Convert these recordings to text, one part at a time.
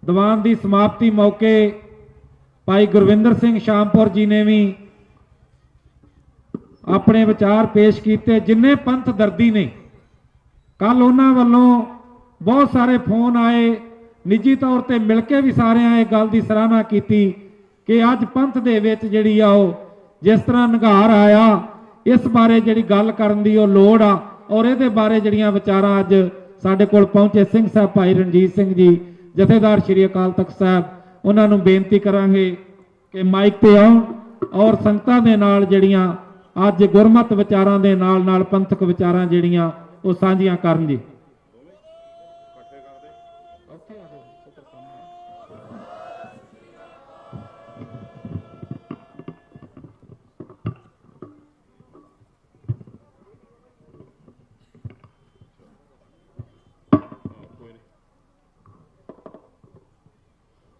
ਦੀਵਾਨ ਦੀ ਸਮਾਪਤੀ मौके भाई गुरविंदर सिंह शामपुर जी ने भी अपने विचार पेश किए। जिन्ने पंथ दर्दी ने कल उन्होंने वालों बहुत सारे फोन आए, निजी तौर पर मिल के भी सारे इस गल की सराहना की कि अज पंथ दे विच जिहड़ी आ जिस तरह निघार आया इस बारे जिहड़ी गल करन दी लोड़ आ और ये बारे जिहड़ियां विचारां अज साडे कोल पहुंचे सिंह साहब भाई रणजीत सिंह जी जथेदार श्री अकाल तख्त साहब उन्होंने बेनती करांगे कि माइक पे आउण और संगतां दे नाल जिहड़ियां अज गुरमत विचारां दे नाल पंथक विचारां जिहड़ियां वो साझियां करन जी।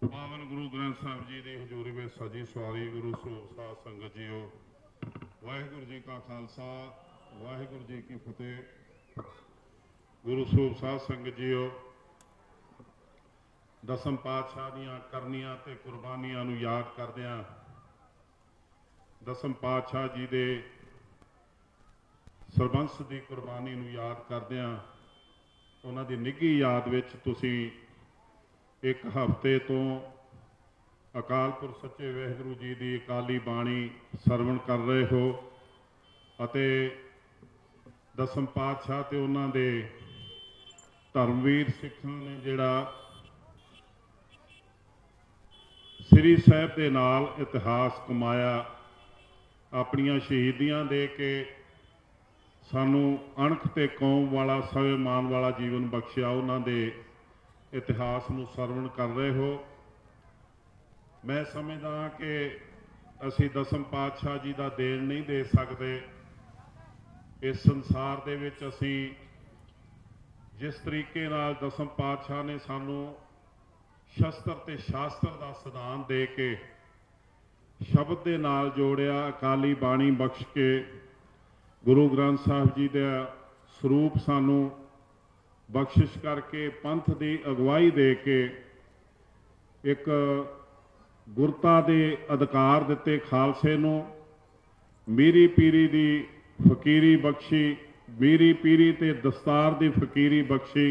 पावन गुरु ग्रंथ साहब जी की हजूरी में सजी सवारी गुरु सरूप साध संगत जीओ, वाहिगुरु जी का खालसा वाहिगुरु जी की फतेह। गुरु सरूप साध संगत जीओ, दसम पातशाह दीआं करनियां ते कुर्बानियां नूं याद करदिआं दसम पातशाह जी दे सरबंस की कुर्बानी नूं याद करदिआं उन्हां दी निੱਘੀ याद विच तुसीं एक हफ्ते तो अकाल पुरख सच्चे वाहिगुरू जी की अकाली बाणी सरवण कर रहे हो अते दसम पातशाह ते उन्हां दे धर्मवीर सिखां ने जिहड़ा श्री साहिब के नाल इतिहास कमाया, अपनियां शहीदियां दे के सानू अणख ते कौम वाला स्वाभिमान वाला जीवन बख्शिया, उन्हां दे इतिहास नूं सरवण कर रहे हो। मैं समझदा कि असी दसम पातशाह जी का देन नहीं दे सकते। इस संसार दे विच असी जिस तरीके नाल दसम पातशाह ने सानू शस्त्र ते शास्त्र का सिद्धांत दे के शब्द के नाल जोड़िया, अकाली बाणी बख्श के गुरु ग्रंथ साहब जी का स्वरूप सानू बख्शिश करके पंथ की अगवाई दे के एक गुरता के अधिकार दिते, खालसे नूं मीरी पीरी की फकीरी बख्शी, मीरी पीरी ते दस्तार की फकीरी बख्शी।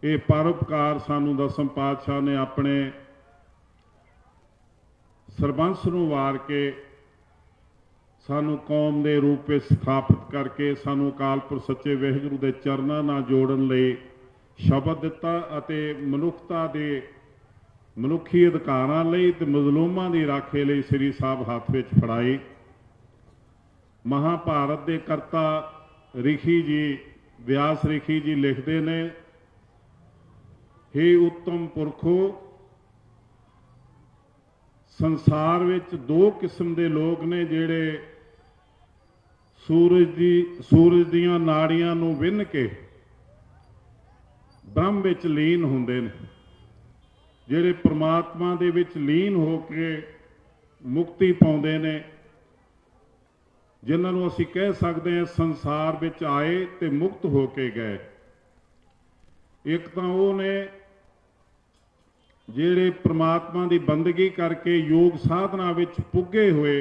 ये परोपकार सानू दसम पातशाह ने अपने सरबंस नूं वार के सानू कौम के रूप में स्थापित करके सानू अकाल पुरख सच्चे वाहिगुरू के चरणों नाल जोड़न लई शब्द दिता अते मनुखता के मनुखी अधिकारां लई ते मजलूमां की राखे लई श्री साहब हाथ में फड़ाई। महाभारत के करता ऋषि जी व्यास ऋषि जी लिखते ने, हे उत्तम पुरखो, संसार विच दो किस्म के लोग ने जिहड़े सूरज दीआं नाड़ियां नूं विन्ह के ब्रह्म विच लीन हुंदे ने, जिहड़े परमात्मा दे विच लीन हो के मुक्ति पाउंदे ने, जिन्हां नूं असीं कह सकते हैं संसार विच आए ते मुक्त हो के गए। एक तां ओह ने जिहड़े परमात्मा की बंदगी करके योग साधना विच पुगे हुए,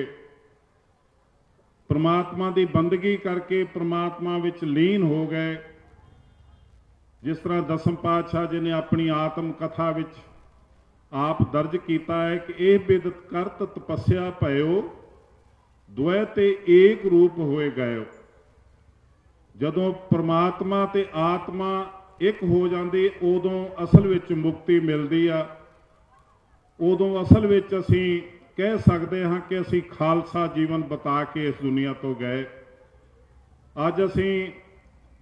परमात्मा की बंदगी करके परमात्मा विच लीन हो गए। जिस तरह दसम पातशाह जी ने अपनी आत्म कथा विच आप दर्ज किया है कि यह बिदत करत तपस्या पयो द्वै ते एक रूप होए गए। जदों परमात्मा ते आत्मा एक हो जाती उदों असल विच मुक्ति मिलती आ, उदों असल विच असीं कह सकते हाँ कि असी खालसा जीवन बता के इस दुनिया तो गए। अज असी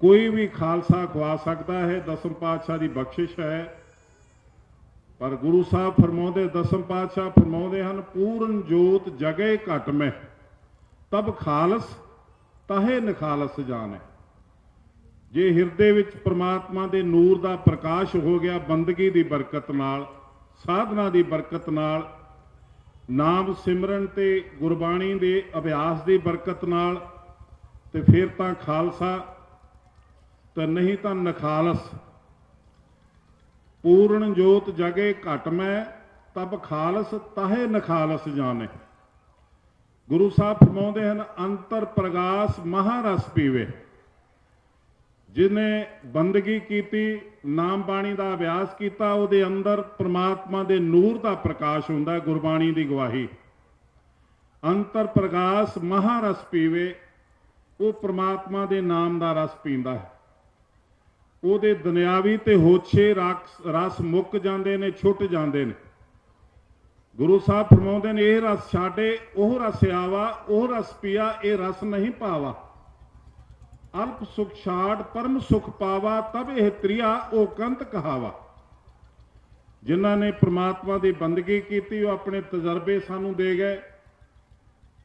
कोई भी खालसा खुआ सकता है, दसम पातशाह की बख्शिश है। पर गुरु साहब फरमाते, दसम पातशाह फरमाते हैं, पूर्ण जोत जगे घट में तब खालस ताहे निखालस जाने। जे हिरदे विच परमात्मा के नूर का प्रकाश हो गया बंदगी की बरकत नाल, साधना की बरकत नाल, नाम सिमरन ते गुरबाणी के अभ्यास की बरकत नाल, ते फिर तां खालसा, तो नहीं तां नखालस। पूर्ण जोत जगे घट में तब खालस ताहे नखालस जाने। गुरु साहब फरमाउंदे हन अंतर प्रगास महारस पीवे। जिन्हें बंदगी की नाम बाणी का अभ्यास किया उहदे अंदर परमात्मा के नूर का प्रकाश हुंदा है। गुरबाणी की गवाही अंतर प्रगास महारस पीवे, वो परमात्मा के नाम का रस पींदा है। ਉਹਦੇ ਦੁਨਿਆਵੀ ਤੇ ਹੋਛੇ रस मुक जाते ने, छुट जाते ने। गुरु साहब फरमाउंदे ने यह रस छाड़े ओह रस आवा, ओह रस पिया ये रस नहीं पावा। अल्प सुख छाड़ परम सुख पावा, तब यह त्रिया ओ कंत कहावा। जिन्हां ने परमात्मा की बंदगी की वो अपने तजर्बे सानू दे गए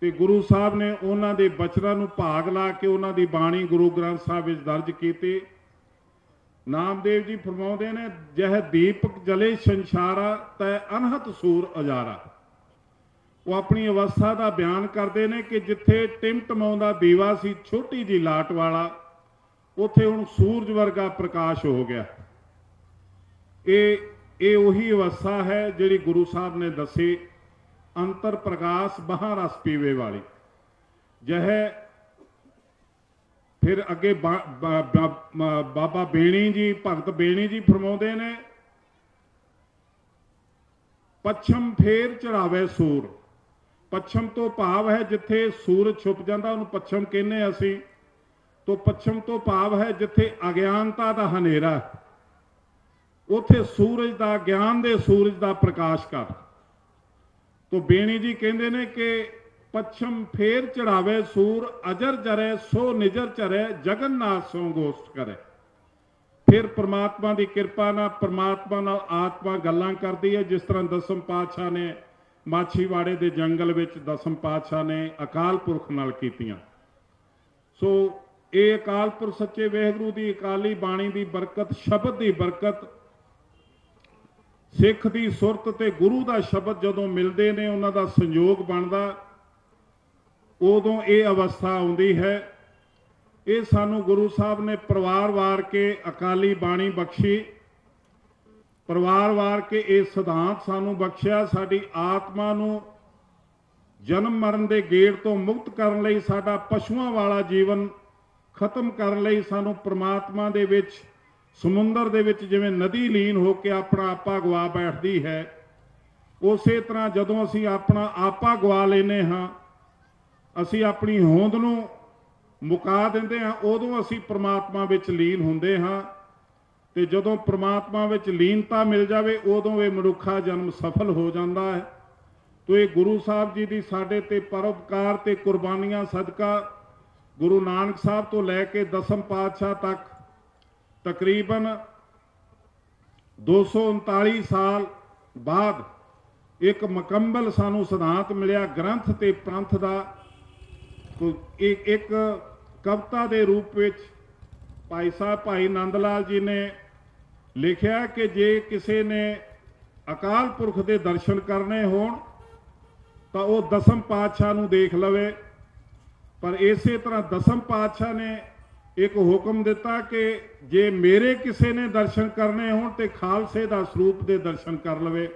ते गुरु साहब ने उन्हां दे बचनां नूं भाग ला के उन्हां दी बाणी गुरु ग्रंथ साहब विच दर्ज की। नामदेव जी फरमाउंदे ने जह दीपक जले संसारा तै अनहत सूर अजारा। वो अपनी अवस्था का बयान करते हैं कि जिथे टिमटमाउंदा दीवा सी छोटी जी लाट वाला, उत्थे हुण सूरज वर्गा प्रकाश हो गया। ये उही अवस्था है जिहड़ी गुरु साहब ने दसी अंतर प्रकाश महारस पीवे वाली। जह फिर अगे बाबा बेणी जी, भगत बेणी जी फरमाउंदे ने पच्छम फेर चढ़ावे सूर। पच्छम तो भाव है जिथे सूरज छुप जाता उन्होंने पच्छम कहने असी। तो पच्छम तो भाव है जिथे अज्ञानता का हनेरा, उथे सूरज का ज्ञान दे सूरज का प्रकाश कर। तो बेणी जी कहते हैं कि पच्छम फेर चढ़ावे सूर, अजर जरे सो निजर चरे, जगन्नाथ सो गोष्ठ करे। फिर परमात्मा की कृपा ना परमात्मा नाल आत्मा गल्लां करती है। जिस तरह दसम पातशाह ने माछीवाड़े के जंगल विच दसम पातशाह ने अकाल पुरख नाल कीतियां। सो ये अकाल पुरख सच्चे वाहिगुरू की अकाली बाणी की बरकत, शब्द की बरकत, सिख की सुरत ते गुरु का शब्द जदों मिलते ने उन्हां दा संयोग बनदा, उदों ये अवस्था आउंदी है। ये सानू गुरु साहब ने परिवार वार के अकाली बाणी बख्शी, परिवार वार के ये सिद्धांत सानू बख्शिया। साडी आत्मा नू जन्म मरण के गेड़ तो मुक्त करन लई, साडा पशुआं वाला जीवन खत्म करन लई सानू परमात्मा दे विच समुंदर दे विच जिवें नदी लीन होकर अपना आपा गवा बैठदी है, उसे तरह जदों असीं अपना आपा गवा लेने हाँ, असी अपनी होंद नूं मुका दिंदे हाँ, उदों असी परमात्मा विच लीन हुंदे हाँ। ते जदों परमात्मा विच लीनता मिल जाए उदों ये मनुखा जन्म सफल हो जाता है। तो ये गुरु साहब जी की साडे ते परोपकार ते कुर्बानियां सदका गुरु नानक साहब तो लैके दसम पातशाह तक तकरीबन 239 साल बाद एक मुकम्मल सानू सिद्धांत मिलिया ग्रंथ ते पंथ का। तो एक कविता के रूप में भाई साहब भाई नंद लाल जी ने लिखा कि जे किसी ने अकाल पुरख के दर्शन करने होण तो वह दसम पातशाह नूं देख लवे। पर इस तरह दसम पातशाह ने एक हुक्म दिता कि जे मेरे किसी ने दर्शन करने होण तो खालसे का स्वरूप के दर्शन कर लवे।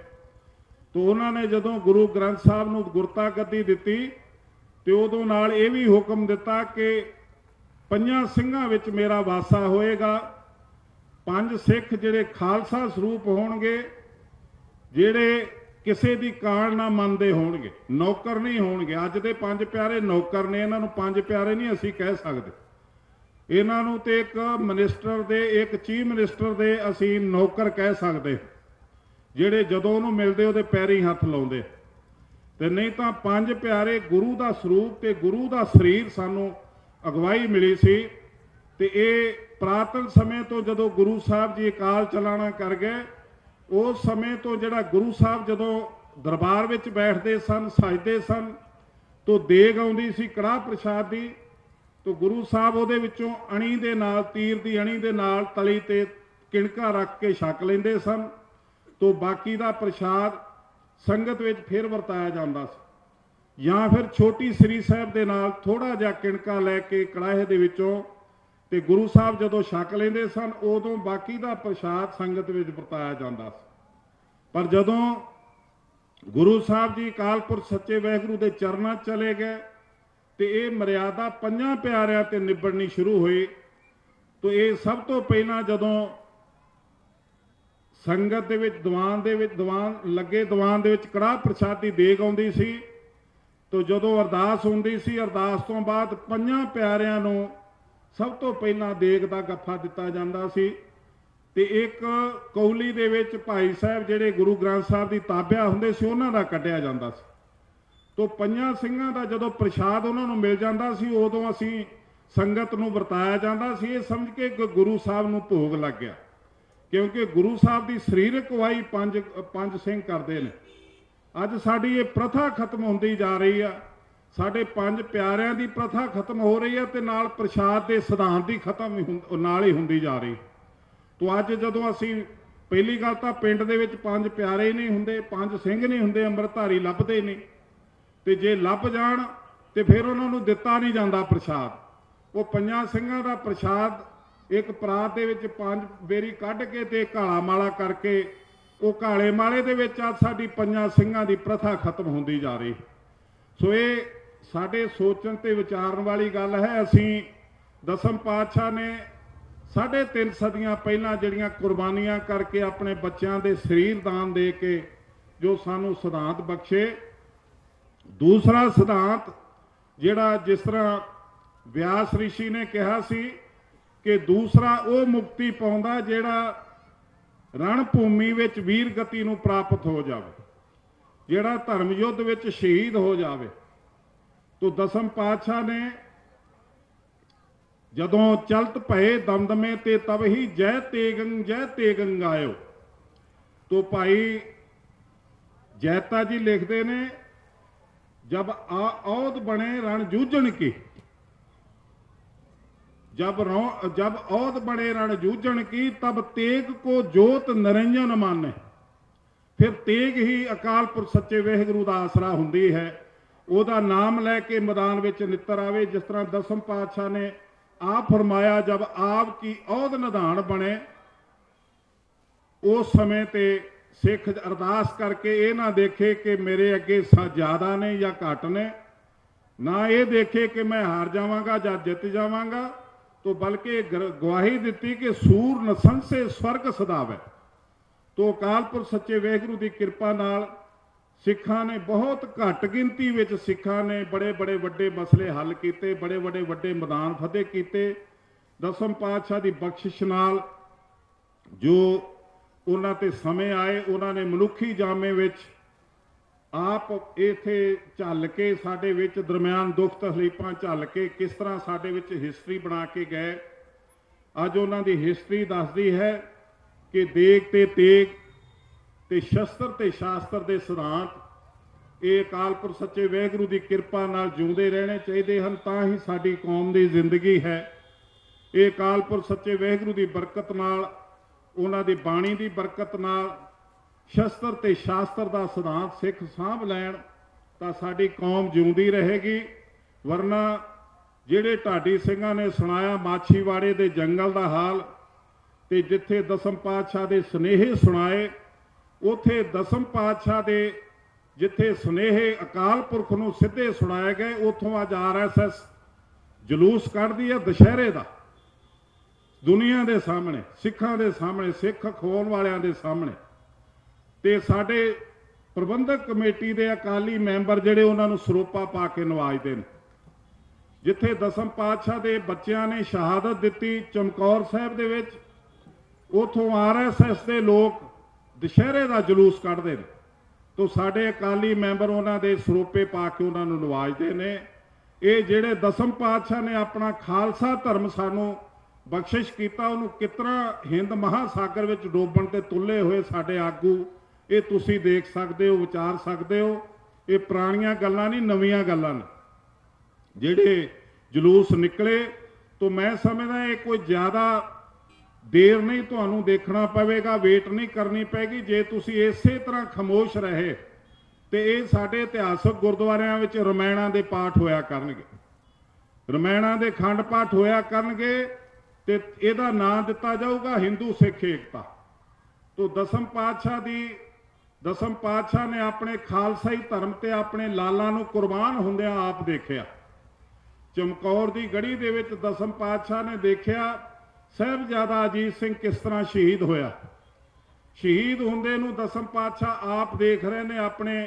तो उन्होंने जदों गुरु ग्रंथ साहब नूं गुरता गद्दी दिती तो उदों नाल ये भी हुक्म दिता कि पंजां सिंघां विच मेरा वासा होएगा। 5 सिख जिहड़े खालसा स्वरूप होणगे, जिहड़े किसी की काल ना मनदे होणगे, नौकर नहीं होणगे। अज दे 5 प्यारे नौकर ने, इन्हां नूं 5 प्यारे नहीं असीं कह सकदे। इन्हां नूं ते एक मिनिस्टर दे, एक चीफ मिनिस्टर दे असीं नौकर कह सकदे, जिहड़े जदों उहनूं मिलदे उहदे पैरीं हत्थ लाउंदे। ते नहीं तो 5 प्यारे गुरु का स्वरूप ते गुरु का शरीर सानू अगवाई मिली सी। ते ये पुरातन समय तो जदों गुरु साहब जी अकाल चलाना कर गए, उस समय तो जिहड़ा गुरु साहब जदों दरबार विच बैठते सन, सजदे सन, तो देग आउंदी सी कड़ाह प्रसाद दी। तो गुरु साहब उहदे विचों अणी दे नाल, तीर दी अणी दे नाल तली ते किणका रख के छक लैंदे सन। तो बाकी का प्रसाद संगत में फिर वरताया जाता या फिर छोटी श्री साहब के नाल थोड़ा जिहा किणका लैके कड़ाहे दे विचों ਤੇ ਗੁਰੂ ਸਾਹਿਬ ਜਦੋਂ ਛਕ ਲੈਂਦੇ ਸਨ ਉਦੋਂ ਬਾਕੀ ਦਾ ਪ੍ਰਸ਼ਾਦ ਸੰਗਤ ਵਿੱਚ ਵਰਤਾਇਆ ਜਾਂਦਾ ਸੀ। ਪਰ ਜਦੋਂ ਗੁਰੂ ਸਾਹਿਬ ਜੀ ਅਕਾਲ ਪੁਰਖ ਸੱਚੇ ਵਾਹਿਗੁਰੂ ਦੇ ਚਰਨਾਂ 'ਚ ਚਲੇ ਗਏ ਤੇ ਇਹ ਮਰਿਆਦਾ ਪੰਜਾਂ ਪਿਆਰਿਆਂ ਤੇ ਨਿਬੜਨੀ ਸ਼ੁਰੂ ਹੋਈ। तो ये सब तो पहला जदों संगत दे विच दीवान लगे दीवान दे विच कड़ाह प्रसादी देग आउंदी सी, तो जदों अरदास हुंदी सी अरदास तो बाद पंजां प्यारिਆਂ ਨੂੰ सब तो पहला देग दा गफ्फा दिता जांदा सी। ते एक कौली दे विच भाई साहब जिहड़े गुरु ग्रंथ साहब दी ताबिया हुंदे सी उन्हां दा कढिया जांदा सी। तो पंजां ਸਿੰਘਾਂ ਦਾ ਜਦੋਂ प्रसाद उन्हां नूं मिल जांदा सी उदों असीं संगत नूं वरताया जाता सी, ये समझ के गुरु साहब नूं भोग लग गया, क्योंकि गुरु साहब की शरीरक अगुवाई पंज सिंह करते हैं। अज साडी ये प्रथा खत्म होंदी जा रही है, साडे पंज प्यारिਆਂ की प्रथा खत्म हो रही है ते नाल प्रसाद के सिद्धांत की खत्म नाल ही होंदी जा रही। तो अज जदों असीं पहली गल तां पिंड दे विच पंज प्यारे नहीं हुंदे, पंज सिंह नहीं हुंदे, अंम੍ਰਿਤਧਾਰੀ ਲੱਭਦੇ नहीं, ते जे लभ जाण ते फिर उन्हां नूं दित्ता नहीं जांदा प्रसाद। वो पंजां ਸਿੰਘਾਂ ਦਾ प्रसाद एक परात दे विच पंज बेरी कढ़ के ते काला माला करके वो काले माले दे विच अज साडी पंजां ਸਿੰਘਾਂ ਦੀ प्रथा खत्म होंदी जा रही। सो ये साडे सोचण ते विचारन वाली गल है। असीं दसम पातशाह ने 3.5 सदियां पहलां जिहड़ियां कुर्बानियां करके अपने बच्चों के शरीर दान दे के जो सानू सिद्धांत बख्शे। दूसरा सिद्धांत जिहड़ा जिस तरह व्यास ऋषि ने कहा सी कि दूसरा वो मुक्ति पाउंदा जिहड़ा रणभूमि विच वीर गति नूं प्राप्त हो जावे, जिहड़ा धर्म युद्ध विच शहीद हो जावे। तो दसम पातशाह ने जदों चलत भये दमदमे ते तब ही जय तेगं आयो। तो भाई जैता जी लिखते ने जब औद बने रण जूझण की, जब औद बड़े रण जूझण की तब तेग को जोत निरंजन माने। फिर तेग ही अकाल पुरख सच्चे वाहिगुरू दा आसरा हुंदी है, ओदा नाम लैके मैदान विच नितर आवे। जिस तरह दसम पातशाह ने आप फरमाया जब आप की औद निधान बने, उस समय ते सिख अरदास करके ये ना देखे कि मेरे अगे ज़्यादा ने या घट ने, ना ये देखे कि मैं हार जावांगा या जित जावांगा, तो बल्कि गवाही दी कि सूर नसन से स्वर्ग सदावे। तो अकाल पुरख सच्चे वाहिगुरू की कृपा नाल सिखां ने बहुत घट गिनती विच सिखां ने बड़े बड़े वड्डे मसले हल किए, बड़े बड़े वड्डे मैदान फतेह किए। दसम पातशाह की बख्शिश नाल जो उन्हां ते समय आए, उन्होंने मनुखी जामे विच आप इत्थे झल के साडे विच दरम्यान दुख तकलीफां झल के किस तरह साडे विच हिस्टरी बना के गए। अज उन्हां दी हिस्टरी दसदी है कि देग ते तेग ते शस्त्र ते शास्त्र दे सिद्धांत ये अकाल पुरख सच्चे वाहिगुरू की कृपा नाल जिउंदे रहने चाहिए हैं, तां ही साडी कौम की जिंदगी है। ये अकाल पुरख सच्चे वाहिगुरू की बरकत नाल, उन्हां दी बाणी की बरकत नाल शस्त्र ते शास्त्र का सिद्धांत सिख सांभ लैण तां साडी कौम जिउंदी रहेगी। वरना जिहड़े ढाडी ਸਿੰਘਾਂ ने सुनाया माछीवाड़े दे जंगल का हाल, ते जिथे दसम पातशाह के सुनेहे सुनाए, उथे दसम पातशाह के जिथे सुनेहे अकाल पुरख नूं सीधे सुनाए गए, उथों अज RSS जलूस कढ़दी है दशहरे का, दुनिया के सामने, सिखां के सामने, सिख खोण वालियां के सामने। ते साडे प्रबंधक कमेटी के अकाली मैंबर जिहड़े उन्हां नूं सरोपा पा के नवाजदे ने। जिथे दसम पातशाह के बच्चों ने शहादत दी चमकौर साहिब दे विच, उथों RSS के लोग दशहरे का जलूस कढ़दे ने, तो साडे अकाली मैंबर उन्हां दे सरोपे पा के उन्हां नूं नवाजदे ने। ये जिहड़े दसम पातशाह ने अपना खालसा धर्म सानूं बख्शिश कीता, उन्होंने कितना हिंद महासागर विच डोबण ते तुले हुए साडे आगू, ये तुसी देख सकते हो, विचार सकते हो। ये पुरानियां गल्लां नहीं, नवीआं गल्लां ने जिहड़े जलूस निकले। तो मैं समझदा ये कोई ज़्यादा देर नहीं तुहानूं देखना पवेगा, वेट नहीं करनी पैगी। जे तुसी इसे तरह खामोश रहे तो ये साडे इतिहासक गुरुद्वारियां विच रामायणां दे पाठ होया करनगे, रामायणां दे खंड पाठ होया करनगे, ਤੇ ਇਹਦਾ ਨਾਂ ਦਿੱਤਾ ਜਾਊਗਾ ਹਿੰਦੂ ਸਿੱਖ ਏਕਤਾ। तो दसम पातशाह ने अपने खालसाई धर्म ते अपने लाला नूं कुर्बान हुंदियां आप देखिया। चमकौर दी गढ़ी दे विच दसम पातशाह ने देखिया साहिबजादा अजीत सिंह किस तरह शहीद होया। शहीद हुंदे नूं दसम पातशाह आप देख रहे ने, अपने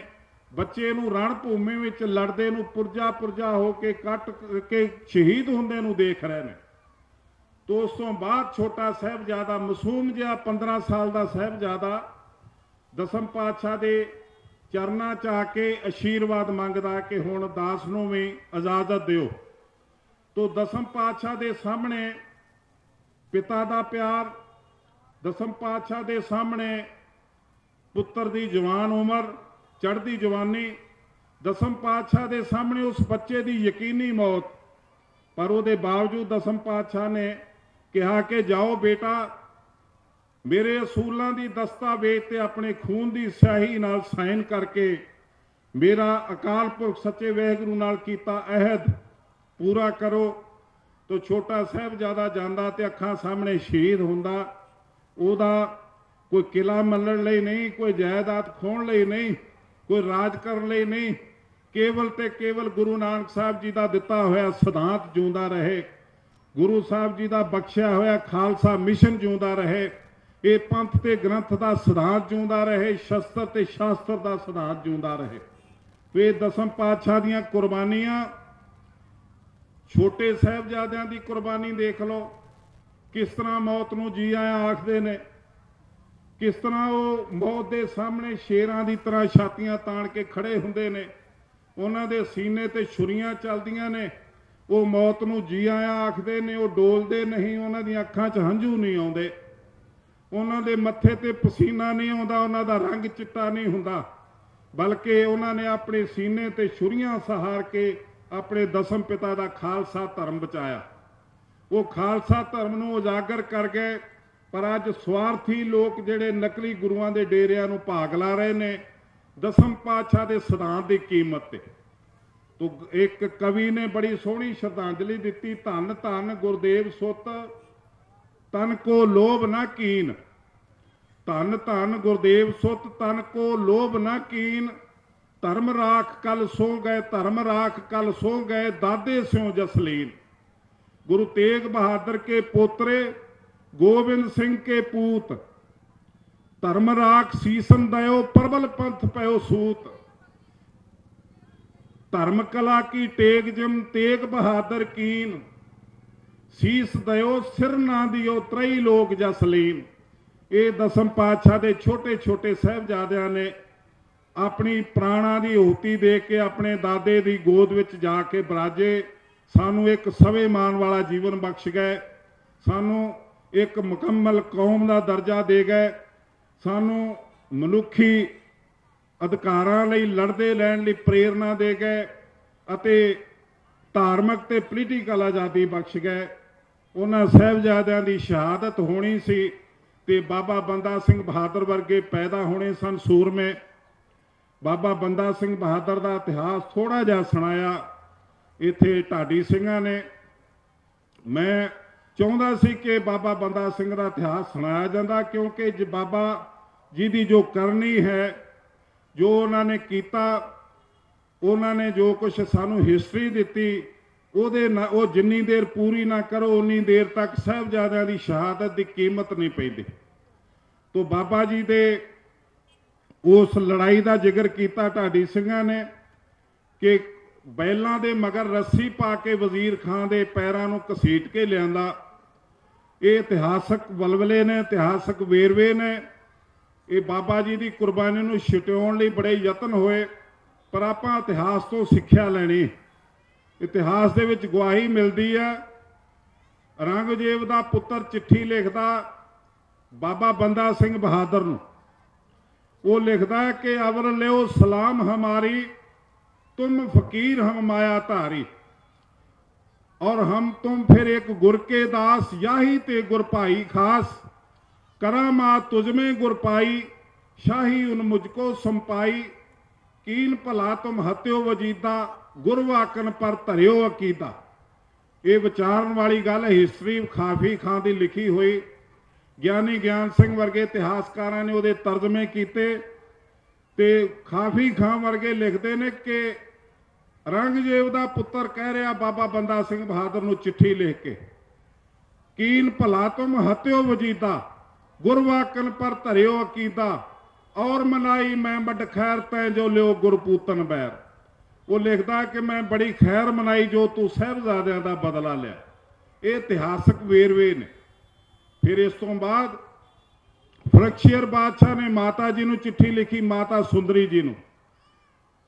बच्चे नूं रण भूमि विच लड़दे नूं पुरजा पुरजा हो के कट के शहीद हुंदे नूं देख रहे ने। तो उस तो बाद छोटा साहिबजादा मासूम जिहा 15 साल का साहिबजादा दसम पातशाह के चरणों च आके आशीर्वाद मंगदा कि हुण दास नूं भी इजाजत दिओ। तो दसम पातशाह के सामने पिता का प्यार, दसम पातशाह के सामने पुत्र की जवान उम्र, चढ़ती जवानी, दसम पातशाह के सामने उस बच्चे की यकीनी मौत, पर उसके बावजूद दसम पातशाह ने कहा कि जाओ बेटा, मेरे असूलों की दस्तावेज ते अपने खून की स्याही नाल साइन करके मेरा अकाल पुरख सच्चे वाहिगुरू नाल कीता अहद पूरा करो। तो छोटा साहिबजादा जांदा ते अखां सामने शहीद हुंदा। उहदा कोई किला मल्लण लई नहीं, कोई जायदाद खोण लई नहीं, कोई राज करन लई नहीं, केवल ते केवल गुरु नानक साहब जी का दिता होया सिद्धांत जिउंदा रहे, गुरु साहब जी का बख्शिया होया खालसा मिशन जिउंदा रहे, ये पंथ ते ग्रंथ का सिद्धांत जिउंदा रहे, शस्त्र ते शास्त्र का सिद्धांत जिउंदा रहे। तो ये दसम पातशाह दीयां कुर्बानियां, छोटे साहिबजादियां दी कुर्बानी देख लो, किस तरह मौत नूं जी आया आखदे ने, किस तरह वो मौत के सामने शेरां दी तरह छातियां ताण के खड़े हुंदे ने, उन्हां दे सीने ते छुरियां चलदियां ने, वो मौत नूं जी आया आखदे ने, वो डोलदे नहीं, उन्हां दी अखां 'च हंझू नहीं आउंदे, उन्हां दे मत्थे ते पसीना नहीं आउंदा, उन्हां दा रंग चिट्टा नहीं हुंदा, बल्कि उन्हां ने अपने सीने ते छुरियां सहार के अपने दसम पिता दा खालसा धर्म बचाया। वो खालसा धर्म नूं उजागर कर गए। पर अज स्वार्थी लोग जिहड़े नकली गुरुआं दे डेरिਆਂ नूं भाग ला रहे ने दसम पातशाह दे सिद्धांत की कीमत ते। तो एक कवि ने बड़ी सोहनी श्रद्धांजलि दी, धन धन गुरदेव सुत तन को लोभ न कीन, धन धन गुरदेव सुत तन को लोभ न कीन, धर्म राख कल सो गए, धर्म राख कल सो गए, दादे स्यों जसलीन। गुरु तेग बहादुर के पोतरे, गोबिंद सिंह के पूत, धर्म राख सीसन दयो, प्रबल पंथ पयो सूत। धर्म कला की टेग जिम तेग बहादुर कीन, शीस दयो सिर ना दियो, त्रई लोक जसलीन। ये दसम पातशाह के छोटे छोटे साहिबजादियां ने अपनी प्राणा की आहुति दे के अपने दादे की गोद विच जाके बराजे, सानू एक स्वाभिमान वाला जीवन बख्श गए, सानू एक मुकम्मल कौम का दर्जा दे गए, सानू मनुखी अधिकारां लई लड़दे लैण लई प्रेरणा दे गए अते धार्मिक ते पोलीटिकल आज़ादी बख्श गए। उन्हां साहिबजादियां दी शहादत होनी सी ते बाबा बंदा सिंह बहादुर वर्गे पैदा होने सन सूरमे। बाबा बंदा सिंह बहादुर का इतिहास थोड़ा जिहा सुनाया इत्थे ढाडी सिंघां ने। मैं चाहुंदा सी कि बाबा बंदा सिंह का इतिहास सुनाया जाता, क्योंकि बाबा जी की जो करनी है, जो उन्होंने किया, उन्होंने जो कुछ सानू हिस्टरी दी, वो जिन्नी देर पूरी ना करो उन्नी देर तक साहिबजादियां की शहादत की कीमत नहीं पैंदी। तो बाबा जी दे उस लड़ाई का जिक्र किया ढाडी सिंघां ने कि बैलों के मगर रस्सी पा के वजीर खां के पैरों को घसीट के लिया। ये इतिहासक बलबले ने, इतिहासक वेरवे ने। ये बाबा जी की कुर्बानी को छुटाउण लई बड़े यतन होए, पर आपां इतिहास तो सिक्ख्या लैनी। इतिहास दे विच गवाही मिलती है। औरंगजेब का पुत्र चिट्ठी लिखदा बाबा बंदा सिंह बहादुर नूं, वो लिखदा है कि अवर लियो सलाम हमारी, तुम फकीर हम माया धारी, और हम तुम फिर एक गुर के दास, याही ते गुर भाई खास, करामात तुझमें गुर पाई, शाही उन मुझको संपाई, कीन भला तुम हत्यो वजीदा, गुरवाकन पर धरियो अकीदा। ਇਹ ਵਿਚਾਰਨ ਵਾਲੀ ਗੱਲ ਹਿਸਟਰੀ ਖਾਫੀ ਖਾਂ ਦੀ ਲਿਖੀ ਹੋਈ ਗਿਆਨੀ ਗਿਆਨ ਸਿੰਘ ਵਰਗੇ ਇਤਿਹਾਸਕਾਰਾਂ ਨੇ ਉਹਦੇ ਤਰਜਮੇ ਕੀਤੇ ਤੇ ਖਾਫੀ ਖਾਂ ਵਰਗੇ ਲਿਖਦੇ ਨੇ ਕਿ ਰੰਗਜੇਬ ਦਾ ਪੁੱਤਰ ਕਹਿ ਰਿਹਾ ਬਾਬਾ ਬੰਦਾ ਸਿੰਘ ਬਹਾਦਰ ਨੂੰ ਚਿੱਠੀ ਲਿਖ ਕੇ, ਕੀਨ ਭਲਾ ਤੁਮ ਹਤਿਓ ਵਜੀਦਾ ਗੁਰਵਾਕਨ ਪਰ ਧਰਿਓ ਅਕੀਦਾ ਔਰ ਮਨਾਈ ਮੈਂ ਵੱਡ ਖੈਰ ਤੈ ਜੋ ਲਿਓ ਗੁਰਪੂਤਨ ਬੈਰ। ਉਹ ਲਿਖਦਾ ਕਿ ਮੈਂ ਬੜੀ ਖੈਰ ਮਨਾਈ ਜੋ ਤੂੰ ਸਾਹਿਬਜ਼ਾਦਿਆਂ ਦਾ ਬਦਲਾ ਲਿਆ। ਇਹ ਇਤਿਹਾਸਕ ਵੇਰਵੇ ਨੇ। ਫਿਰ ਇਸ ਤੋਂ ਬਾਅਦ ਫਰਕਸ਼ੀਅਰ ਬਾਦਸ਼ਾਹ ਨੇ ਮਾਤਾ ਜੀ ਨੂੰ ਚਿੱਠੀ ਲਿਖੀ, ਮਾਤਾ ਸੁੰਦਰੀ ਜੀ ਨੂੰ।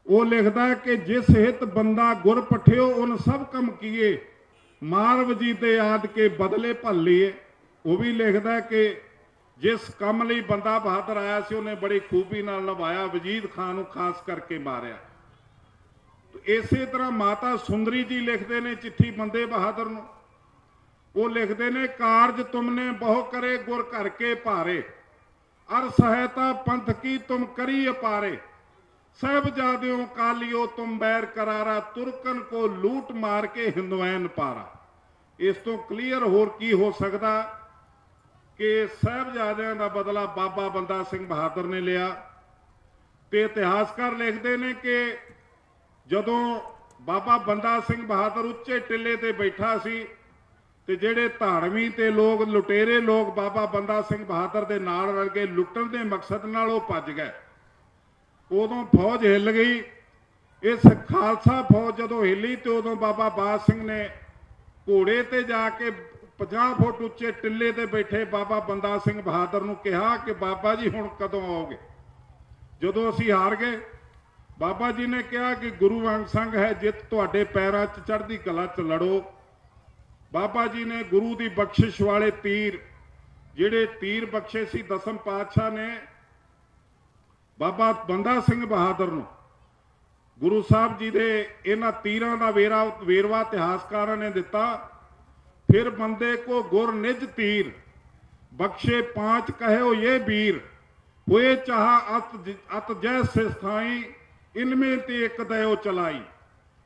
ਉਹ ਲਿਖਦਾ ਕਿ ਜਿਸ ਹਿਤ ਬੰਦਾ ਗੁਰ ਪਠਿਓ ਉਨ ਸਭ ਕੰਮ ਕੀਏ ਮਾਰ ਵਜੀਦੇ ਆਦ ਕੇ ਬਦਲੇ ਭਲ ਲਈਏ। ਉਹ ਵੀ ਲਿਖਦਾ ਕਿ ਜਿਸ ਕੰਮ ਲਈ ਬੰਦਾ ਬਹਾਦਰ ਆਇਆ ਸੀ ਉਹਨੇ ਬੜੀ ਖੂਬੀ ਨਾਲ ਨਿਭਾਇਆ, ਵਜੀਦ ਖਾਨ ਨੂੰ ਖਾਸ ਕਰਕੇ ਮਾਰਿਆ। ਇਸੇ ਤਰ੍ਹਾਂ ਮਾਤਾ ਸੁੰਦਰੀ ਜੀ ਲਿਖਦੇ ਨੇ ਚਿੱਠੀ ਬੰਦੇ ਬਹਾਦਰ ਨੂੰ। ਉਹ ਲਿਖਦੇ ਨੇ ਕਾਰਜ ਤੁਮਨੇ ਬਹੁ ਕਰੇ ਗੁਰ ਘਰ ਕੇ ਭਾਰੇ ਅਰ ਸਹਾਇਤਾ ਪੰਥ ਕੀ ਤੁਮ ਕਰੀ ਅਪਾਰੇ ਸਾਹਿਬਜ਼ਾਦਿਓ ਕਾਲਿਓ ਤੁਮ ਬੈਰ ਕਰਾਰਾ ਤੁਰਕਨ ਕੋ ਲੂਟ ਮਾਰ ਕੇ ਹਿੰਦਵੈਨ ਪਾਰਾ। ਇਸ ਤੋਂ ਕਲੀਅਰ ਹੋਰ ਕੀ ਹੋ ਸਕਦਾ ਕਿ ਸਾਹਿਬਜ਼ਾਦਿਆਂ ਦਾ ਬਦਲਾ ਬਾਬਾ ਬੰਦਾ ਸਿੰਘ ਬਹਾਦਰ ਨੇ ਲਿਆ। ਤੇ ਇਤਿਹਾਸਕਾਰ ਲਿਖਦੇ ਨੇ ਕਿ ਜਦੋਂ ਬਾਬਾ ਬੰਦਾ ਸਿੰਘ ਬਹਾਦਰ ਉੱਚੇ ਟਿੱਲੇ ਤੇ ਬੈਠਾ ਸੀ ਤੇ ਜਿਹੜੇ ਧਾੜਵੀ ਤੇ ਲੋਕ ਲੁਟੇਰੇ ਲੋਕ ਬਾਬਾ ਬੰਦਾ ਸਿੰਘ ਬਹਾਦਰ ਦੇ ਨਾਲ ਰਲ ਕੇ ਲੁੱਟਣ ਦੇ ਮਕਸਦ ਨਾਲ ਉਹ ਭੱਜ ਗਏ। ਉਦੋਂ ਫੌਜ ਹਿੱਲ ਗਈ। ਇਸ ਖਾਲਸਾ ਫੌਜ ਜਦੋਂ ਹਿੱਲੀ ਤੇ ਉਦੋਂ ਬਾਬਾ ਬਾਜ ਸਿੰਘ ਨੇ ਘੋੜੇ ਤੇ ਜਾ ਕੇ 50 ਫੁੱਟ ਉੱਚੇ ਟਿੱਲੇ ਤੇ ਬੈਠੇ ਬਾਬਾ ਬੰਦਾ ਸਿੰਘ ਬਹਾਦਰ ਨੂੰ ਕਿਹਾ ਕਿ ਬਾਬਾ ਜੀ ਹੁਣ ਕਦੋਂ ਆਓਗੇ? ਜਦੋਂ ਅਸੀਂ ਹਾਰ ਗਏ, ਬਾਬਾ ਜੀ ਨੇ ਕਿਹਾ ਕਿ ਗੁਰੂ ਵਾਂਗ ਸੰਗ ਹੈ, ਜਿੱਤ ਤੁਹਾਡੇ ਪੈਰਾਂ 'ਚ ਚੜ੍ਹਦੀ ਕਲਾ 'ਚ ਲੜੋ। ਬਾਬਾ ਜੀ ਨੇ ਗੁਰੂ ਦੀ ਬਖਸ਼ਿਸ਼ ਵਾਲੇ ਤੀਰ, ਜਿਹੜੇ ਤੀਰ ਬਖਸ਼ੇ ਸੀ ਦਸਮ ਪਾਤਸ਼ਾਹ ਨੇ ਬਾਬਾ ਬੰਦਾ ਸਿੰਘ ਬਹਾਦਰ ਨੂੰ, ਗੁਰੂ ਸਾਹਿਬ ਜੀ ਦੇ ਇਹਨਾਂ ਤੀਰਾਂ ਦਾ ਵੇਰਵਾ ਇਤਿਹਾਸਕਾਰਾਂ ਨੇ ਦਿੱਤਾ। फिर बंदे को गुर निज तीर बख्शे पांच कहो ये वीर हुए चाह अत जैसे स्थाई इनमें ते एक दयो चलाई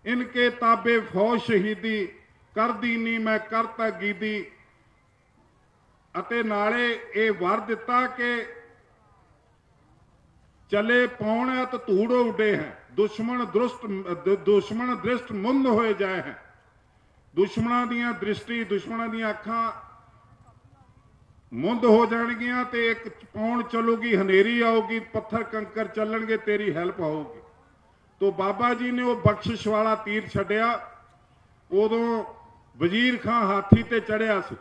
इनके ताबे फौज शहीदी कर दीनी मैं करता गीदी। अते नाले ये वर दिता कि चले पौने अत धूड़ो उडे हैं दुश्मन दृष्ट मुंद होए जाए हैं। दुश्मनों ਦੀਆਂ दृष्टि दुश्मनों ਦੀਆਂ ਅੱਖਾਂ ਮੁੰਦ ਹੋ ਜਾਣਗੀਆਂ ਤੇ ਇੱਕ ਪੌਣ ਚੱਲੂਗੀ, ਹਨੇਰੀ ਆਊਗੀ, ਪੱਥਰ ਕੰਕਰ ਚੱਲਣਗੇ, ਤੇਰੀ ਹੈਲਪ ਹੋਊਗੀ। तो बाबा जी ने वो बख्शिश वाला तीर छड्डिया। उदों वजीर खां हाथी ते चढ़िया सी।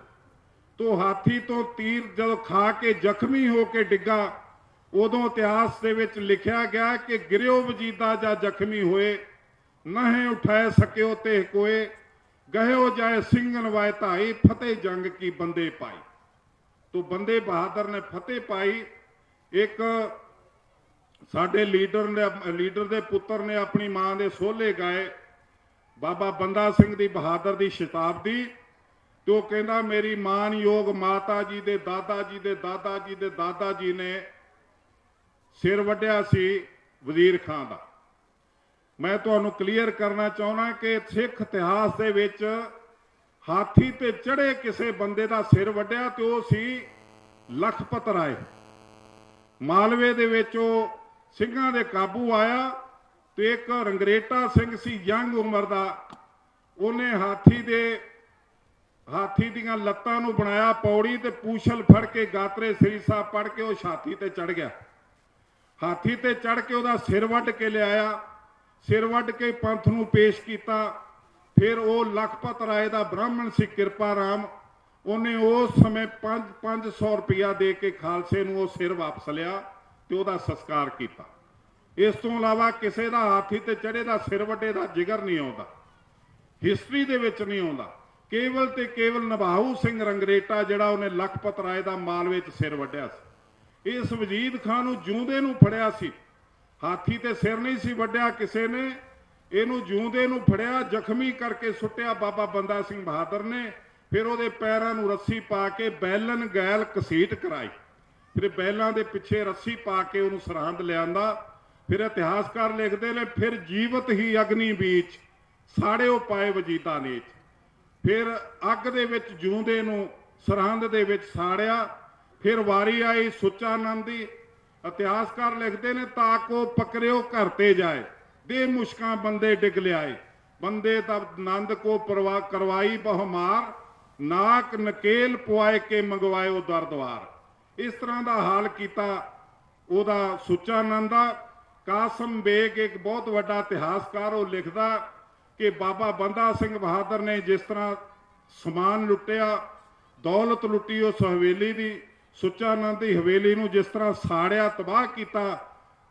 तो हाथी तो तीर जब खा के जख्मी हो के डिग्गा, उदों इतिहास दे विच लिखिया गया कि गिरियो वजीदा जा जख्मी होए नहे उठाए सकियो ते कोए गयो जाए सिंगन वाए धाई फतेह जंग की बंदे पाई। तो बंदे बहादुर ने फतेह पाई। एक साडे लीडर दे पुत्र ने अपनी मां दे सोले गाए बाबा बंदा सिंह दी बहादुर दी शताब्दी। तो कहंदा मेरी मानयोग माता जी दे दादा जी दे दादा जी दे दादा जी ने सिर वड्डिया सी वजीर खां दा। मैं तुहानूं क्लीयर करना चाहना कि सिख इतिहास दे विच हाथी ते चढ़े किसी बंदे दा सिर वड्डिया ते ओह सी लखपत राय। मालवे दे विच ओह ਸਿੰਘਾਂ ਦੇ काबू आया तो एक रंगरेटा सिंह सी यंग उम्र का, उन्हें हाथी दियां लत्तां नूं बनाया पौड़ी ते पूछल फड़ के गात्रे श्री साहब पढ़ के वह छाती ते चढ़ गया। हाथी ते चढ़ के वह सिर वड्ड के लिया, सिर वड्ड के पंथ नूं पेश किया। फिर वो लखपत राय का ब्राह्मण सी कृपा राम, उन्हें उस समय 500 रुपया दे के खालसे नूं वो सिर वापस लिया तो वह संस्कार किया। इस तो इलावा किसी का हाथी ते चढ़े का सिर वड्डे का जिगर नहीं आता, हिस्टरी दे विच नहीं आता। केवल ते केवल नभाऊ सिंह रंगरेटा जिहड़ा उन्हें लखपत राय का मालवे च सिर वड्डिया सी। इस वजीद खां नूं जिउंदे नूं फड़िया सी, हाथी ते सिर नहीं सी वड्डिया किसी ने, इहनूं जिउंदे नूं फड़िया जख्मी करके सुट्टिया बाबा बंदा सिंह बहादुर ने। फिर उहदे पैरां नूं रस्सी पा के बैलन गैल घसीट कराई, फिर बैलों के पिछे रस्सी पा के उन्होंने सरहंद लिया। फिर इतिहासकार लिखते हैं फिर जीवत ही अग्नि बीच साड़े पाए वजीदा नीच। फिर अग दे विच जूंदे नूं सरहंद दे विच साड़िया। फिर वारी आई सुच्चानंद दी। इतिहासकार लिखते ने ताको पकड़ियो घर ते जाए, दे मुश्कां बंदे डिग लियाए, बंदे तब नंद को परवाह करवाई बहुमार, नाक नकेल पुआए के मंगवाए दर द्वार। इस तरह का हाल किया उहदा सुच्चानंद दा। कासम बेग एक बहुत वड्डा इतिहासकार वो लिखदा कि बाबा बंदा सिंह बहादुर ने जिस तरह समान लुटिया, दौलत लुटी उस हवेली की, सुच्चानंद की हवेली नूं जिस तरह साड़िया तबाह किया,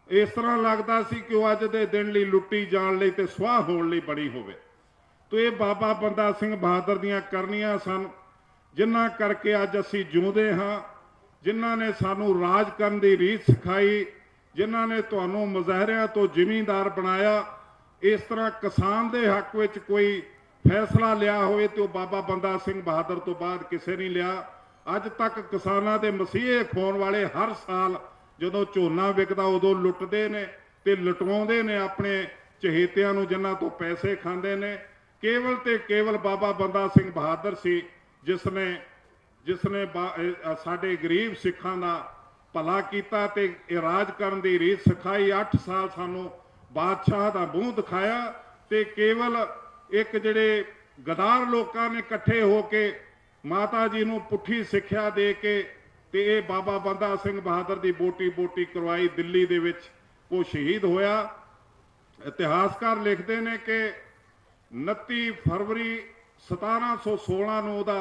इस तरह लगता सी कि वह अज दे दिन लई लुट्टी जाण लई ते सुआह होण लई बनी होवे। तो ये बाबा बंदा सिंह बहादुर दीआं करनियां सन जिन्हां करके अज असीं जिउंदे हां, जिन्हां ने सानूं राज करन दी रीत सिखाई, जिन्हां ने तुहानूं मुज़ाहरिਆਂ तो जिमींदार बनाया। इस तरह किसान दे हक विच कोई फैसला लिया होवे तो बाबा बंदा सिंह बहादुर तो बाद किसी नहीं लिया। अज तक किसानां दे मसीहे खोण वाले हर साल जदों झोना विकदा उदों लुटदे ने ते लुटवाउंदे ने अपने चहेतिਆਂ नूं जिन्हां तो पैसे खांदे ने। केवल ते केवल बाबा बंदा सिंह बहादुर सी जिसने साडे गरीब सिखां दा भला कीता ते राज करन दी रीत सिखाई। 8 साल सानूं बादशाह दा मूँह दिखाया ते केवल एक जिहड़े गदार लोकां ने इकट्ठे हो के माता जी नूं पुट्ठी सिक्ख्या दे के ते ये बाबा बंदा सिंह बहादुर दी बोटी बोटी करवाई। दिल्ली दे विच वो शहीद होया। इतिहासकार लिखते हैं कि 29 फरवरी 1716 नूं उहदा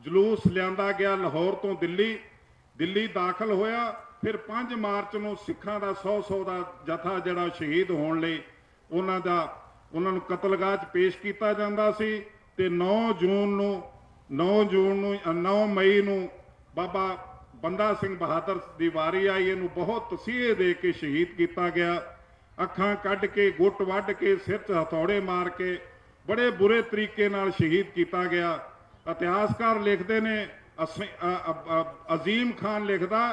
जलूस लियांदा गया लाहौर तो दिल्ली दाखल होया। फिर 5 मार्च नूं सिखां दा 100 दा जथा जिहड़ा शहीद होण लई उन्हां नूं कतलगाह च पेश किया जांदा सी ते 9 मई नूं बाबा बंदा सिंह बहादुर दी वारी आई। इहनूं बहुत तसीहे दे के शहीद किया गया। अखां कढ के, गुट वढ के, सिर च हथौड़े मार के बड़े बुरे तरीके नाल शहीद किया गया। इतिहासकार लिखते ने अजीम खान लिखदा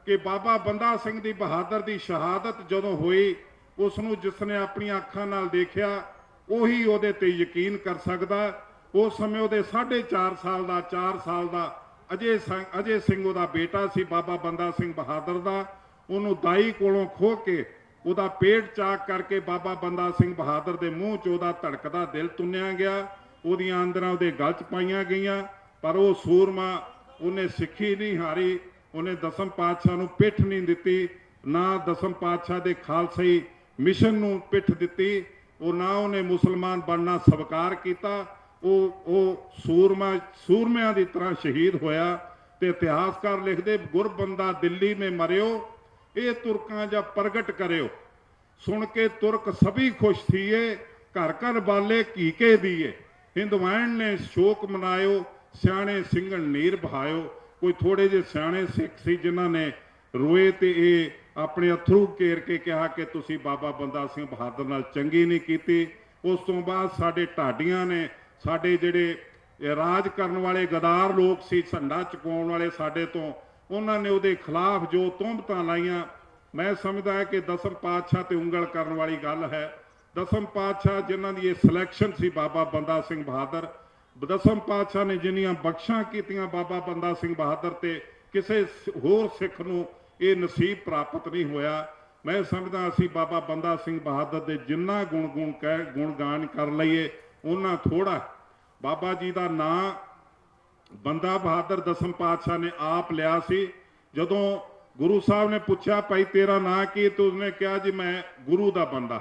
कि बाबा बंदा सिंह दी बहादुर दी शहादत जदों होई उसनूं जिसने अपनी अखां नाल देखिया उही उहदे ते यकीन कर सकदा। उस समय उहदे 4.5 साल दा 4 साल दा अजय सिंह उहदा बेटा सी बाबा बंदा सिंह बहादुर दा। उहनूं दाई कोलों खो के उहदा पेट चाक करके बाबा बंदा सिंह बहादुर दे मूँह च उहदा धड़कदा दिल तुन्निया गया। उहदियां आंदरां उहदे गल च पाईयां गईयां पर वो सूरमा उन्हें सिੱਖੀ नहीं हारी। उन्हें दसम पातशाह नूं पिठ नहीं दिती, ना दसम पातशाह दे खालसाई मिशन नूं पिठ दिती, ना उन्हें मुसलमान बनना स्वीकार किया। वो सूरमिਆਂ की तरह शहीद होया। ते इतिहासकार लिखते गुरबंदा दिल्ली में मरियो, ये तुर्कां जब प्रगट करियो, सुन के तुर्क सभी खुश थिए, घर घर बाले घी के दिए, हिंदुआण ने शोक मनायो, सियाणे सिंघण नीर बहायो। कोई थोड़े जे सियाणे सिख सी जिन्हां ने रोए ते ये अपने अथरू घेर के कहा कि तुसी बाबा बंदा सिंह बहादुर नाल चंगी नहीं कीती। उस तो बाद साडे ढाडियां ने, साडे जिहड़े राज करन वाले गदार लोग सी, झंडा चुकाउण वाले साडे तो, उन्हां ने उहदे खिलाफ जो तुहमतां लाईयां, मैं समझदा है कि दसम पातशाह ते उंगल करन वाली गल है। दसम पातशाह जिन्हां दी सिलैक्शन सी बाबा बंदा सिंह बहादुर, दसम पातशाह ने जिन्नियां बख्शां कीतियां बाबा बंदा सिंह बहादुर ते किसी होर सिख नूं ये नसीब प्राप्त नहीं होया। मैं समझदा असीं बाबा बंदा सिंह बहादुर दे जिन्ना गुणगान कर लईए उन्ना थोड़ा। बाबा जी का नां बंदा बहादुर दसम पातशाह ने आप लिया सी। जदों गुरु साहब ने पूछा भाई तेरा नां की, तो उसने कहा जी मैं गुरु का बंदा।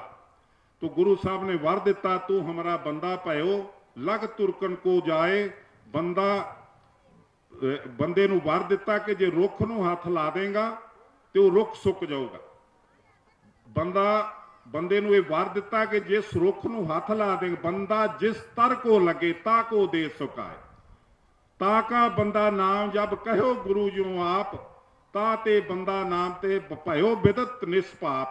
तो गुरु साहब ने वर दिता तू हमारा बंदा भयो लग तुरकन को जाए। बंदे नूं वर दिता कि जे रुख नूं हथ ला देगा तो वह रुख सुक जाऊगा। बंदे नूं इह वर दिता कि जिस रुख नूं हथ ला देगा, बंदा जिस तर को लगे ता को दे सुकाए। ताका बंदा नाम जब कहो गुरु ज्यों आप, ता ते बंदा नाम ते भयो बिदत निष्पाप।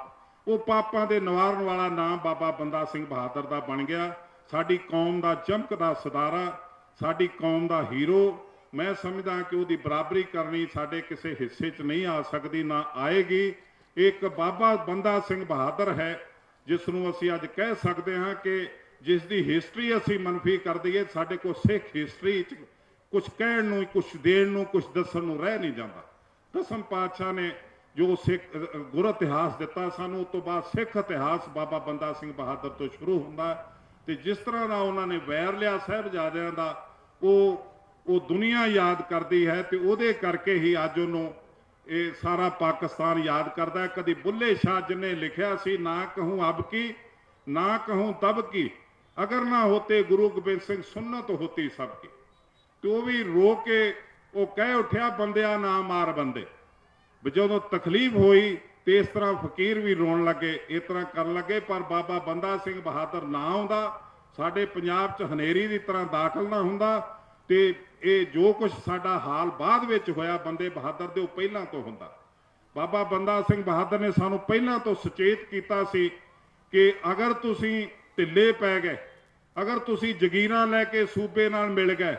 वो पापां दे निवारण वाला नाम बाबा बंदा सिंह बहादुर दा बन गया। साडी कौम दा चमकदा सितारा, साडी कौम दा हीरो। मैं समझदा कि उहदी बराबरी करनी साडे किसी हिस्से च नहीं आ सकदी, ना आएगी। एक बाबा बंदा सिंह बहादुर है जिसनूं असीं अज कह सकते हाँ कि जिस दी हिस्टरी असी मनफी कर दईए, साडे कोल सिख हिस्टरी कुछ कहण नूं, कुछ देण नूं, कुछ दस्सण नूं रह नहीं जाता। दसम पातशाह ने जो सिख गुर इतिहास दिता सानूं, उस तो बाद सिख इतिहास बाबा बंदा सिंह बहादुर तो शुरू हुंदा है। ते जिस तरह का उन्होंने वैर लिया साहिबजादियां दा, वो दुनिया याद करती है। तो उहदे करके ही अज उन्होंने ये सारा पाकिस्तान याद करता है। कभी बुल्ले शाह जिन्हें लिखा सी, ना कहूँ अब की ना कहूँ तब की, अगर ना होते गुरु गोबिंद सिंह सुन्नत होती सबकी। तो भी रो के वो कह उठिया, बंदिया ना मार बंदे। जो तकलीफ हुई तो इस तरह फकीर भी रोन लगे, इस तरह कर लगे। पर बाबा बंदा सिंह बहादुर ना आउंदा, साडे पंजाब च हनेरी की तरह दाखिल ना हुंदा, ते ये जो कुछ साडा हाल बाद विच होया बंदे बहादुर दे पहलां तो हुंदा। बाबा बंदा सिंह बहादुर ने सानू पहलां तो सचेत कीता सी कि अगर तुसीं ढिले पै गए, अगर तुसीं जगीरां लैके सूबे नाल मिल गए,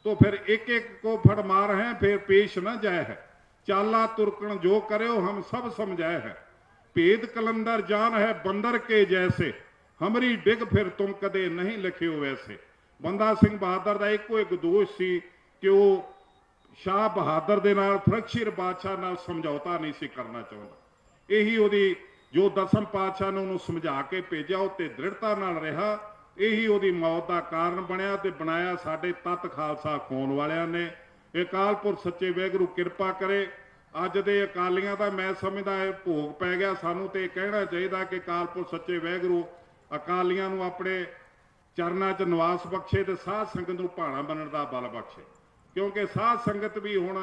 तो फिर एक एक को फड़मार है, फिर पेश न जाए है। चाला तुरकन जो करे हम सब समझाए है, भेद कलंदर जान है बंदर के जैसे, हमारी डिग फिर तुम कदे नहीं लिखे हो वैसे। बंदा सिंह बहादुर का एको एक दोष सी कि वो शाह बहादुर दे नाल फरखशीर बादशाह नाल समझौता नहीं सी करना चाहता। यही उहदी जो दसम पातशाह ने उन्होंने समझा के भेजा, उत्ते दृढ़ता नाल रहा। यही उहदी मौत का कारण बनया ते बनाया साडे तत खालसा खोन वालियां ने। अकाल पुरख सच्चे वाहिगुरू कृपा करे। अज दे अकालियां दा मैं समझदा है भोग पै गया। सानू ते कहना चाहिए कि अकाल पुरख सच्चे वाहिगुरू अकालियां नूं अपने चरनां च निवास बख्शे ते साध संगत नूं भाणा बनण दा बल बख्शे। क्योंकि साध संगत भी हुण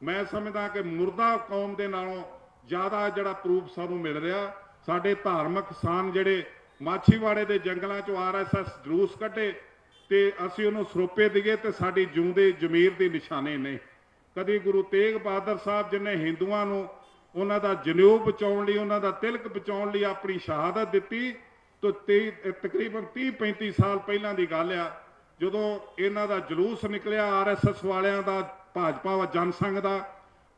मैं समझदा कि मुर्दा कौम दे नालों ज़्यादा जिहड़ा प्रूफ सानू मिल रहा। साडे धार्मिक स्थान जिहड़े माछीवाड़े दे जंगलां चों RSS जलूस कढे ते असीं उहनूं सरोपे दईए ते साडी जिउंदी जमीर दी निशानी नहीं। कदी गुरु तेग बहादुर साहब जिन्हें हिंदुआं नूं उन्हां दा जनेऊ बचाउण लई, उन्हां दा तिलक बचाउण लई अपनी शहादत दित्ती। तो तकरीबन 30-35 साल पहलां दी गल आ, जदों इन्हां दा जलूस निकलिया RSS वालियां दा, भाजपा जनसंघ दा,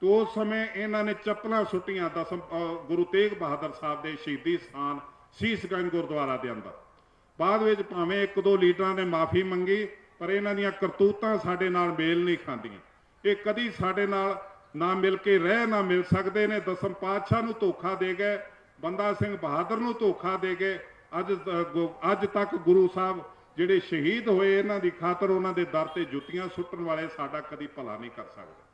तो उस समय इन्हां ने चप्पलां सुट्टियां दसम गुरु तेग बहादुर साहब दे शहीदी स्थान सीसगंज गुरुद्वारा दे अंदर। बाद विच भावें एक दो लीडरां ने माफ़ी मंगी, पर इन्हां दीयां करतूतां साडे नाल मेल नहीं खांदियां। ये कदी साडे नाल ना मिल के रह ना मिल सकते ने। दसम पातशाह नूं धोखा दे गए, बंदा सिंह बहादुर नूं धोखा दे गए। अज तक गुरु साहब जिहड़े शहीद होए, इन्हां दी खातर उन्हां दे दर ते जुत्तियां सुट्टण वाले साडा कदी भला नहीं कर सकते।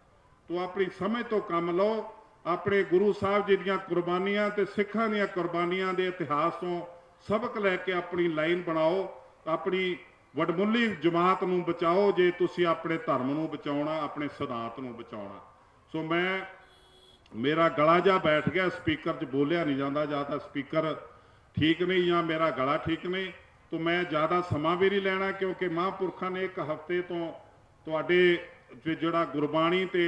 तो अपनी समझ तो काम लो, अपने गुरु साहब जी दीयां कुर्बानियां ते सिखां दीयां कुर्बानियां दे इतिहास तो सबक लैके अपनी लाइन बनाओ, अपनी वडमुल्ली जमात नूं बचाओ जे तुसीं अपने धर्म नूं बचाउणा, अपने सिद्धांत नूं बचाउणा। सो मैं मेरा गला जा बैठ गया, स्पीकर च बोलिया नहीं जाता, या तो स्पीकर ठीक नहीं या मेरा गला ठीक नहीं। तो मैं ज़्यादा समा भी नहीं लेना, क्योंकि महापुरखों ने एक हफ्ते तो तुहाडे जिहड़ा गुरबाणी ते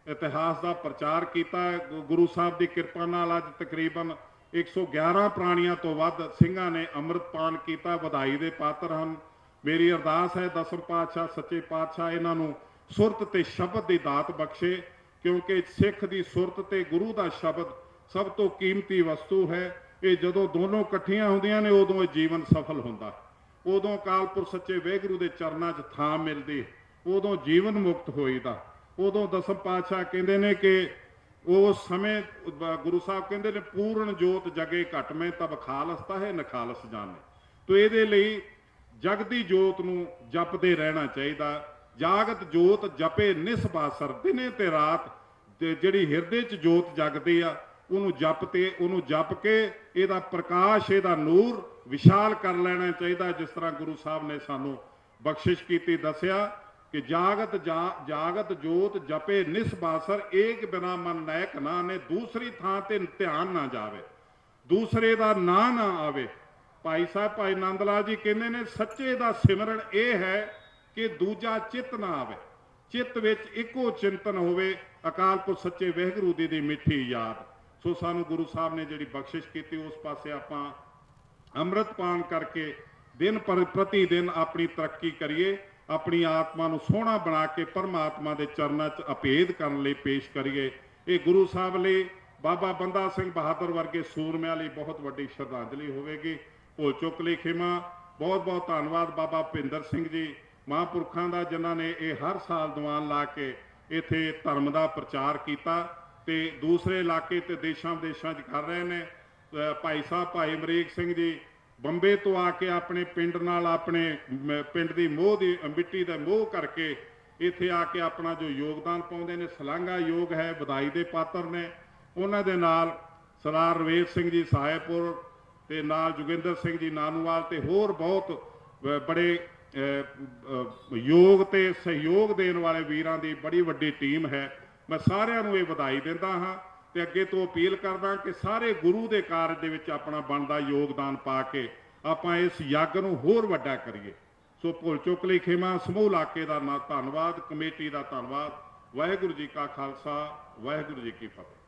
इतिहास का प्रचार किया। गुरु साहब की कृपा नाल अज तकरीबन 111 प्राणियां तो वध सिंघां ने अमृत पान किया, वधाई दे पात्र हैं। मेरी अरदास है दसम पातशाह सच्चे पातशाह इन्हां नूं सुरत ते शब्द की दात बख्शे, क्योंकि सिख की सुरत ते गुरु का शब्द सब तो कीमती वस्तु है। ये जदों दोनों इकट्ठियां होंदियां ने उदों जीवन सफल होंदा, उदों अकाल पुरख सच्चे वाहिगुरू के चरनां 'च थां मिलदी, उदों जीवन मुक्त होईदा। उदों दसम पातशाह कहते हैं कि उस समय गुरु साहब कहते हैं पूर्ण जोत जगे घट में तब खालसता है नखालस जाने। तो ये लई जगदी जोत नूं जपदे रहना चाहिए। जागत जोत जपे निसबासर, दिने ते रात जिहड़ी हिरदे च जोत जगदी आ उन्होंने जप के इहदा प्रकाश इहदा नूर विशाल कर लेना चाहिए। जिस तरह गुरु साहब ने सानू बख्शिश की दसिया कि जागत जोत जपे निसबासर, एक बिना मन नायक ना ने, दूसरी थां ते ध्यान ना जावे, दूसरे का ना ना आवे। भाई साहब भाई नंद लाल जी कहते हैं सच्चे का सिमरन यह है कि दूजा चित्त ना आवे, चित्त विच इको चिंतन होवे, अकाल पुरख सच्चे वाहिगुरू दी मिठी याद। सो सानू गुरु साहब ने जिहड़ी बख्शिश की उस पासे आपां अमृत पान करके दिन पर प्रति दिन अपनी तरक्की करिए, अपनी आत्मा नूं सोहना बना के परमात्मा के चरनां च अभेद करने लई पेश करिए। ये गुरु साहब लई बाबा बंदा सिंह बहादुर वर्गे सूरमिਆਂ ਲਈ बहुत वड्डी श्रद्धांजलि होवेगी। भुल चुक लई खिमा। ਬਹੁਤ ਬਹੁਤ ਧੰਨਵਾਦ ਬਾਬਾ ਭੁਪਿੰਦਰ ਸਿੰਘ ਜੀ ਮਹਾਂਪੁਰਖਾਂ ਦਾ, ਜਿਨ੍ਹਾਂ ਨੇ ਇਹ ਹਰ ਸਾਲ ਦੀਵਾਨ ਲਾ ਕੇ ਇੱਥੇ ਧਰਮ ਦਾ ਪ੍ਰਚਾਰ ਕੀਤਾ ਤੇ ਦੂਸਰੇ ਇਲਾਕੇ ਤੇ ਦੇਸ਼ਾਂ ਵਿਦੇਸ਼ਾਂ 'ਚ ਕਰ ਰਹੇ ਨੇ। ਭਾਈ ਸਾਹਿਬ ਭਾਈ ਅਮਰੀਕ ਸਿੰਘ ਜੀ ਬੰਬੇ ਤੋਂ ਆ ਕੇ ਆਪਣੇ ਪਿੰਡ ਨਾਲ, ਆਪਣੇ ਪਿੰਡ ਦੀ ਮੋਹ ਦੀ ਮਿੱਟੀ ਦਾ ਮੋਹ ਕਰਕੇ ਇੱਥੇ ਆ ਕੇ ਆਪਣਾ ਜੋ ਯੋਗਦਾਨ ਪਾਉਂਦੇ ਨੇ, ਸ਼ਲਾਘਾਯੋਗ ਹੈ, ਵਧਾਈ ਦੇ ਪਾਤਰ ਨੇ। ਉਹਨਾਂ ਦੇ ਨਾਲ ਸਰਦਾਰ ਰਵੇਦ ਸਿੰਘ ਜੀ ਸਾਹੇਪੁਰ ਤੇ ਨਾਲ ਜੋਗਿੰਦਰ ਸਿੰਘ ਜੀ ਨਾਨੂਵਾਲ ਤੇ ਹੋਰ ਬਹੁਤ ਬੜੇ ਯੋਗ ਤੇ ਸਹਿਯੋਗ ਦੇਣ ਵਾਲੇ ਵੀਰਾਂ ਦੀ ਬੜੀ ਵੱਡੀ ਟੀਮ ਹੈ। ਮੈਂ ਸਾਰਿਆਂ ਨੂੰ ਇਹ ਵਧਾਈ ਦਿੰਦਾ ਹਾਂ ਤੇ ਅੱਗੇ ਤੋਂ ਅਪੀਲ ਕਰਦਾ ਕਿ ਸਾਰੇ ਗੁਰੂ ਦੇ ਕਾਰਜ ਦੇ ਵਿੱਚ ਆਪਣਾ ਬਣਦਾ ਯੋਗਦਾਨ ਪਾ ਕੇ ਆਪਾਂ ਇਸ ਯੱਗ ਨੂੰ ਹੋਰ ਵੱਡਾ ਕਰੀਏ। ਸੋ ਭੁੱਲ ਚੁੱਕ ਲਈ ਖਿਮਾ। ਸਮੂਹ ਇਲਾਕੇ ਦਾ ਧੰਨਵਾਦ, ਕਮੇਟੀ ਦਾ ਧੰਨਵਾਦ। ਵਾਹਿਗੁਰੂ ਜੀ ਕਾ ਖਾਲਸਾ, ਵਾਹਿਗੁਰੂ ਜੀ ਕੀ ਫਤਿਹ।